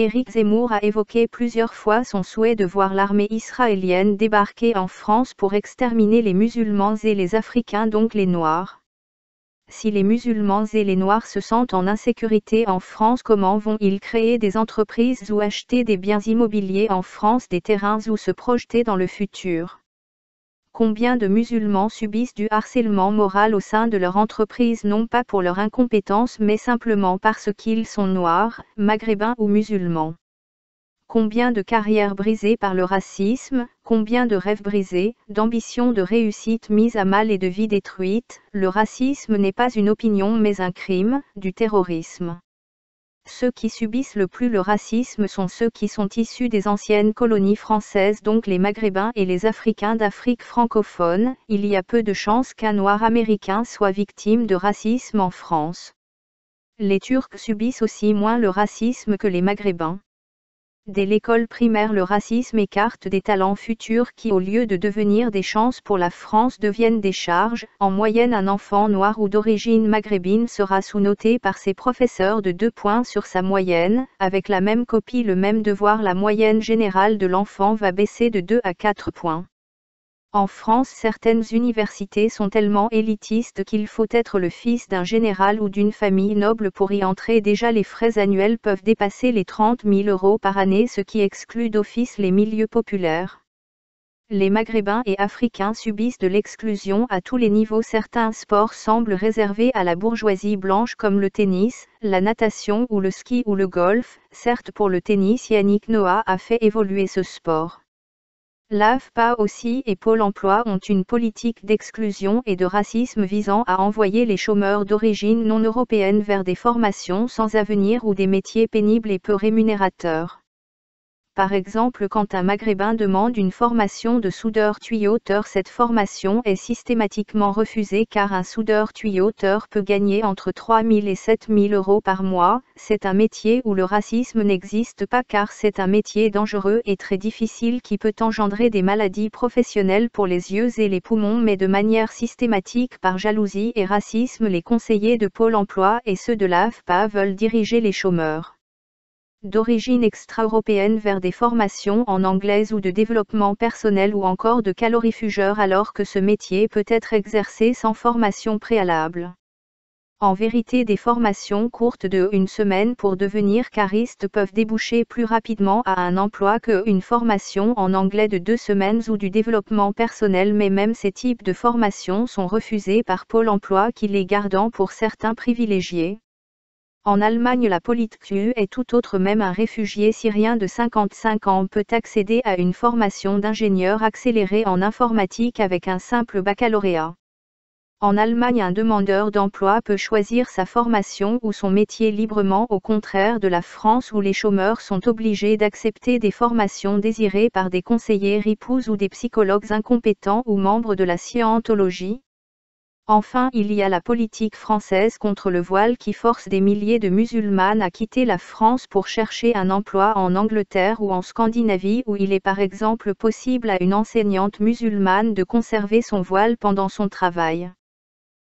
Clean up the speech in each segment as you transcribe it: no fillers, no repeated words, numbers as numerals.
Éric Zemmour a évoqué plusieurs fois son souhait de voir l'armée israélienne débarquer en France pour exterminer les musulmans et les Africains, donc les Noirs. Si les musulmans et les Noirs se sentent en insécurité en France, comment vont-ils créer des entreprises ou acheter des biens immobiliers en France, des terrains ou se projeter dans le futur? Combien de musulmans subissent du harcèlement moral au sein de leur entreprise, non pas pour leur incompétence mais simplement parce qu'ils sont noirs, maghrébins ou musulmans? Combien de carrières brisées par le racisme, combien de rêves brisés, d'ambitions de réussite mises à mal et de vies détruites? Le racisme n'est pas une opinion mais un crime, du terrorisme. Ceux qui subissent le plus le racisme sont ceux qui sont issus des anciennes colonies françaises, donc les Maghrébins et les Africains d'Afrique francophone. Il y a peu de chances qu'un Noir américain soit victime de racisme en France. Les Turcs subissent aussi moins le racisme que les Maghrébins. Dès l'école primaire, le racisme écarte des talents futurs qui, au lieu de devenir des chances pour la France, deviennent des charges. En moyenne, un enfant noir ou d'origine maghrébine sera sous-noté par ses professeurs de 2 points sur sa moyenne. Avec la même copie, le même devoir, la moyenne générale de l'enfant va baisser de 2 à 4 points. En France, certaines universités sont tellement élitistes qu'il faut être le fils d'un général ou d'une famille noble pour y entrer. Déjà, les frais annuels peuvent dépasser les 30 000 € par année, ce qui exclut d'office les milieux populaires. Les Maghrébins et Africains subissent de l'exclusion à tous les niveaux. Certains sports semblent réservés à la bourgeoisie blanche comme le tennis, la natation ou le ski ou le golf. Certes, pour le tennis, Yannick Noah a fait évoluer ce sport. L'AFPA aussi et Pôle emploi ont une politique d'exclusion et de racisme visant à envoyer les chômeurs d'origine non européenne vers des formations sans avenir ou des métiers pénibles et peu rémunérateurs. Par exemple, quand un Maghrébin demande une formation de soudeur-tuyauteur, cette formation est systématiquement refusée car un soudeur-tuyauteur peut gagner entre 3 000 et 7 000 € par mois. C'est un métier où le racisme n'existe pas car c'est un métier dangereux et très difficile qui peut engendrer des maladies professionnelles pour les yeux et les poumons, mais de manière systématique par jalousie et racisme, les conseillers de Pôle emploi et ceux de l'AFPA veulent diriger les chômeurs d'origine extra-européenne vers des formations en anglais ou de développement personnel ou encore de calorifugeur, alors que ce métier peut être exercé sans formation préalable. En vérité, des formations courtes de 1 semaine pour devenir cariste peuvent déboucher plus rapidement à un emploi qu'une formation en anglais de 2 semaines ou du développement personnel, mais même ces types de formations sont refusés par Pôle emploi qui les gardant pour certains privilégiés. En Allemagne, la Politku est tout autre. Même un réfugié syrien de 55 ans peut accéder à une formation d'ingénieur accéléré en informatique avec un simple baccalauréat. En Allemagne, un demandeur d'emploi peut choisir sa formation ou son métier librement, au contraire de la France où les chômeurs sont obligés d'accepter des formations désirées par des conseillers ripoux ou des psychologues incompétents ou membres de la scientologie. Enfin, il y a la politique française contre le voile qui force des milliers de musulmanes à quitter la France pour chercher un emploi en Angleterre ou en Scandinavie, où il est par exemple possible à une enseignante musulmane de conserver son voile pendant son travail.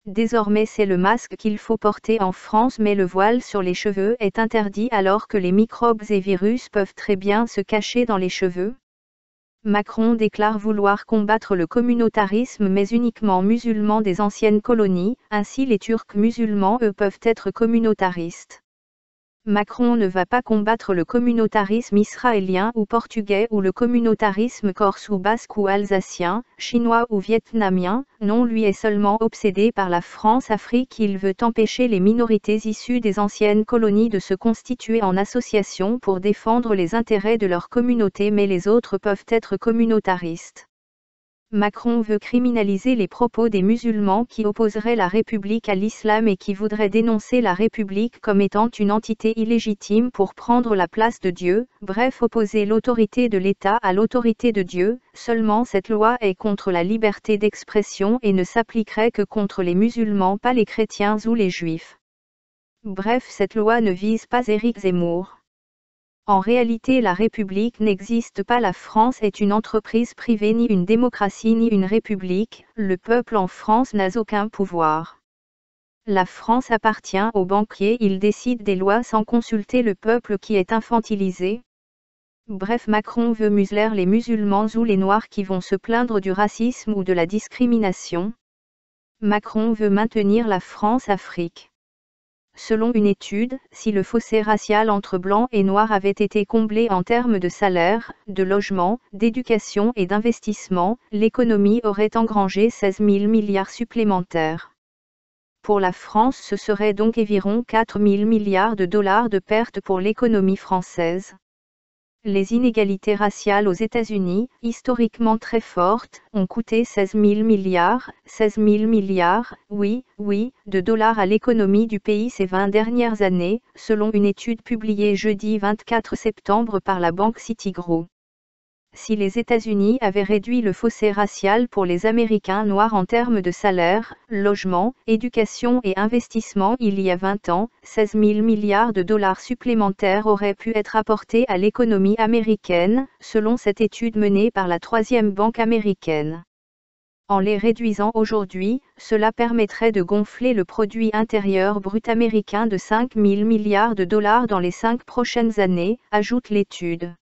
Désormais, c'est le masque qu'il faut porter en France, mais le voile sur les cheveux est interdit alors que les microbes et virus peuvent très bien se cacher dans les cheveux. Macron déclare vouloir combattre le communautarisme mais uniquement musulman des anciennes colonies, ainsi les Turcs musulmans eux peuvent être communautaristes. Macron ne va pas combattre le communautarisme israélien ou portugais ou le communautarisme corse ou basque ou alsacien, chinois ou vietnamien. Non, lui est seulement obsédé par la France-Afrique. Il veut empêcher les minorités issues des anciennes colonies de se constituer en association pour défendre les intérêts de leur communauté, mais les autres peuvent être communautaristes. Macron veut criminaliser les propos des musulmans qui opposeraient la République à l'islam et qui voudraient dénoncer la République comme étant une entité illégitime pour prendre la place de Dieu, bref opposer l'autorité de l'État à l'autorité de Dieu. Seulement cette loi est contre la liberté d'expression et ne s'appliquerait que contre les musulmans, pas les chrétiens ou les juifs. Bref, cette loi ne vise pas Éric Zemmour. En réalité, la République n'existe pas. La France est une entreprise privée, ni une démocratie ni une république. Le peuple en France n'a aucun pouvoir. La France appartient aux banquiers, ils décident des lois sans consulter le peuple qui est infantilisé. Bref, Macron veut museler les musulmans ou les noirs qui vont se plaindre du racisme ou de la discrimination. Macron veut maintenir la France-Afrique. Selon une étude, si le fossé racial entre blancs et noirs avait été comblé en termes de salaire, de logement, d'éducation et d'investissement, l'économie aurait engrangé 16 000 milliards supplémentaires. Pour la France, ce serait donc environ 4 000 milliards de dollars de pertes pour l'économie française. Les inégalités raciales aux États-Unis, historiquement très fortes, ont coûté 16 000 milliards, oui, de dollars à l'économie du pays ces 20 dernières années, selon une étude publiée jeudi 24 septembre par la banque Citigroup. Si les États-Unis avaient réduit le fossé racial pour les Américains noirs en termes de salaire, logement, éducation et investissement il y a 20 ans, 16 000 milliards de dollars supplémentaires auraient pu être apportés à l'économie américaine, selon cette étude menée par la troisième banque américaine. En les réduisant aujourd'hui, cela permettrait de gonfler le produit intérieur brut américain de 5 000 milliards de dollars dans les 5 prochaines années, ajoute l'étude.